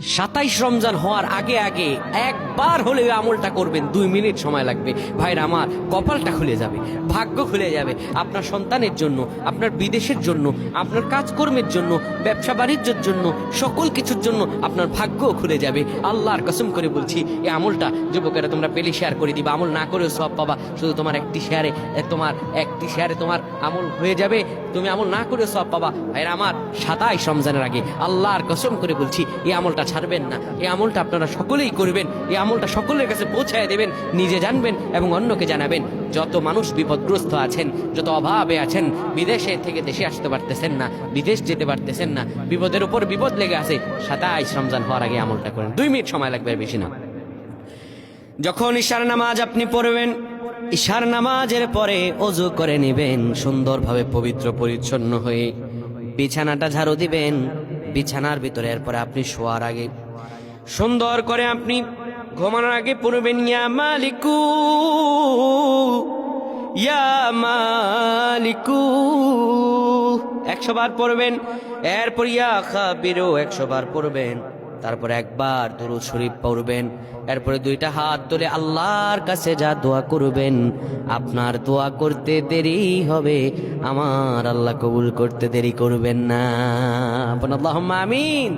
27 রমজান হওয়ার আগে আগে একবার হলেও আমলটা করবেন, 2 মিনিট সময় লাগবে। ভাইরা আমার, কপালটা খুলে যাবে, ভাগ্য খুলে যাবে। আপনার সন্তানের জন্য, আপনার বিদেশের জন্য, আপনার কাজকর্মের জন্য, ব্যবসা বাণিজ্যের জন্য, সকল কিছুর জন্য আপনার ভাগ্যও খুলে যাবে। আল্লাহর কসম করে বলছি, এই আমলটা যুবকেরা তোমরা পেলে শেয়ার করে দিবা। আমল না করেও সব পাবা, শুধু তোমার একটি শেয়ারে তোমার আমল হয়ে যাবে। তুমি আমল না করেও সব পাবা। ভাইরা আমার, 27 রমজানের আগে আল্লাহর কসম করে বলছি, এই আমলটা ছাড়বেন না। এই আমলটা আপনারা সকলেই করবেন, এই আমলটা সকলের কাছে পৌঁছায় দেবেন, নিজে জানবেন এবং অন্যকে জানাবেন। যত মানুষ বিপদগ্রস্ত আছেন, যত অভাবে আছেন, বিদেশে থেকে দেশে আসতে পারতেছেন না, বিদেশ যেতে পারতেছেন না, বিপদের উপর বিপদ লেগে আছে, 27 রমজান হওয়ার আগে আমলটা করেন। 2 মিনিট সময় লাগবে, বেশি না। যখন ঈশার নামাজ আপনি পড়বেন, ঈশার নামাজের পরে ওযু করে নেবেন, সুন্দরভাবে পবিত্র পরিচ্ছন্ন হয়ে বিছানাটা ঝাড়ু দিবেন। বিছানার ভিতরে এরপরে আপনি শোয়ার আগে সুন্দর করে আপনি ঘুমানোর আগে পড়বেন, ইয়া মালিকু ইয়া মালিকু 100 বার পড়বেন। এরপর ইয়া খাবিরু 100 বার পড়বেন। তারপর একবার দুরূদ শরীফ পড়বেন। এরপরে 2টা হাত তুলে আল্লাহর কাছে যা দোয়া করবেন, আপনার দোয়া করতে দেরি হবে, আমার আল্লাহ কবুল করতে দেরি করবেন না। আল্লাহুম্মা আমিন।